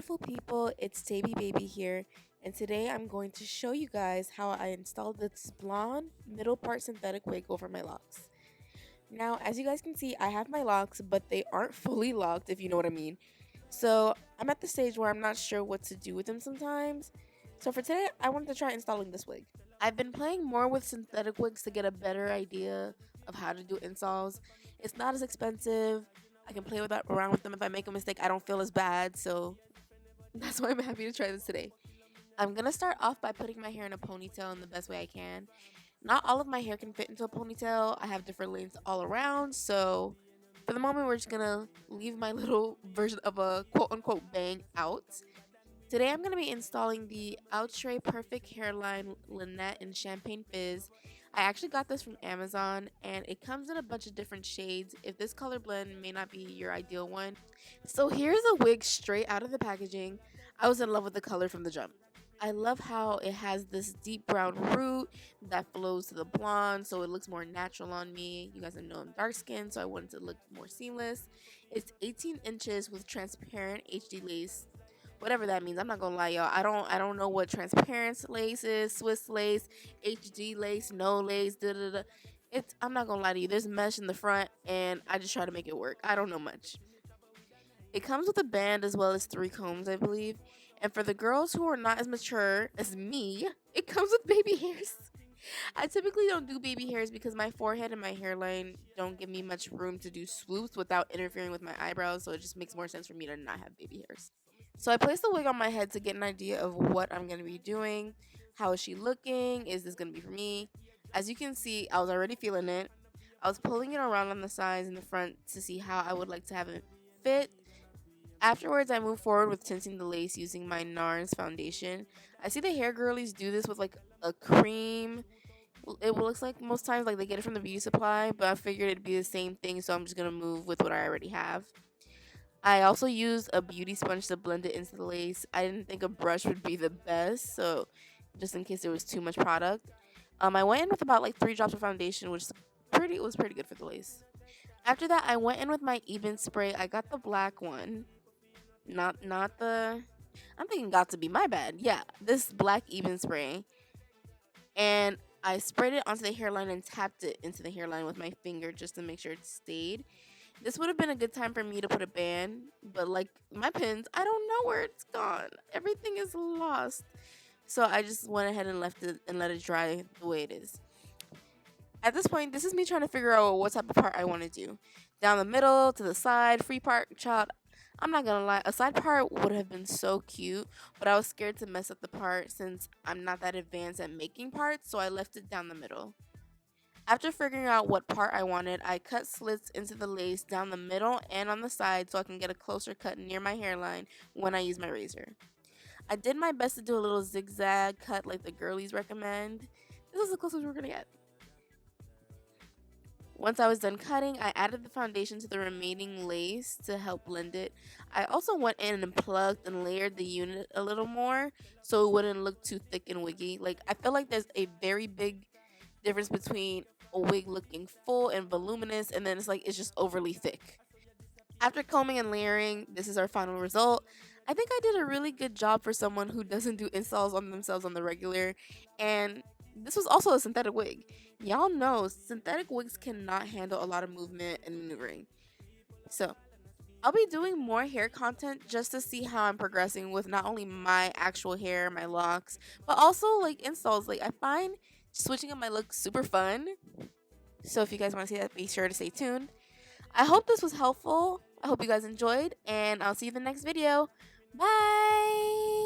beautiful people, it's Baby here, and today I'm going to show you guys how I installed this blonde middle part synthetic wig over my locks. Now, as you guys can see, I have my locks, but they aren't fully locked, if you know what I mean. So I'm at the stage where I'm not sure what to do with them sometimes. So for today, I wanted to try installing this wig. I've been playing more with synthetic wigs to get a better idea of how to do installs. It's not as expensive. I can play around with them. If I make a mistake, I don't feel as bad. So that's why I'm happy to try this today. I'm gonna start off by putting my hair in a ponytail in the best way I can. Not all of my hair can fit into a ponytail. I have different lengths all around, so for the moment we're just gonna leave my little version of a quote unquote bang out. Today I'm gonna be installing the Outre Perfect Hairline Lynette in Champagne Fizz. I actually got this from Amazon and it comes in a bunch of different shades. If this color blend may not be your ideal one. So here's a wig straight out of the packaging. I was in love with the color from the jump. I love how it has this deep brown root that flows to the blonde, so it looks more natural on me. You guys know I'm dark skinned, so I wanted to look more seamless. It's 18 inches with transparent HD lace, whatever that means. I'm not gonna lie, y'all. I don't know what transparent lace is, Swiss lace, HD lace, no lace, da da da. I'm not gonna lie to you. There's mesh in the front, and I just try to make it work. I don't know much. It comes with a band as well as 3 combs, I believe. And for the girls who are not as mature as me, it comes with baby hairs. I typically don't do baby hairs because my forehead and my hairline don't give me much room to do swoops without interfering with my eyebrows, so it just makes more sense for me to not have baby hairs. So I placed the wig on my head to get an idea of what I'm going to be doing. How is she looking? Is this going to be for me? As you can see, I was already feeling it. I was pulling it around on the sides and the front to see how I would like to have it fit. Afterwards, I moved forward with tinting the lace using my NARS foundation. I see the hair girlies do this with like a cream. It looks like most times like they get it from the beauty supply, but I figured it'd be the same thing, so I'm just gonna move with what I already have. I also used a beauty sponge to blend it into the lace. I didn't think a brush would be the best, so just in case there was too much product. I went in with about like 3 drops of foundation, which was pretty good for the lace. After that, I went in with my even spray. I got the black one. Not the I'm thinking got to be my bad. Yeah, this black even spray. And I sprayed it onto the hairline and tapped it into the hairline with my finger just to make sure it stayed. This would have been a good time for me to put a band, but like my pins, I don't know where it's gone. Everything is lost. So I just went ahead and left it and let it dry the way it is. At this point, this is me trying to figure out what type of part I want to do. Down the middle, to the side, free part, child. I'm not gonna lie, a side part would have been so cute, but I was scared to mess up the part since I'm not that advanced at making parts, so I left it down the middle. After figuring out what part I wanted, I cut slits into the lace down the middle and on the side so I can get a closer cut near my hairline when I use my razor. I did my best to do a little zigzag cut like the girlies recommend. This is the closest we're gonna get. Once I was done cutting, I added the foundation to the remaining lace to help blend it. I also went in and plugged and layered the unit a little more so it wouldn't look too thick and wiggy. Like, I feel like there's a very big difference between a wig looking full and voluminous and then it's just overly thick. After combing and layering, this is our final result. I think I did a really good job for someone who doesn't do installs on themselves on the regular, and this was also a synthetic wig. Y'all know synthetic wigs cannot handle a lot of movement and maneuvering. So I'll be doing more hair content just to see how I'm progressing with not only my actual hair, my locks, but also like installs. Like I find switching up my look super fun. So if you guys want to see that, be sure to stay tuned. I hope this was helpful. I hope you guys enjoyed, and I'll see you in the next video. Bye!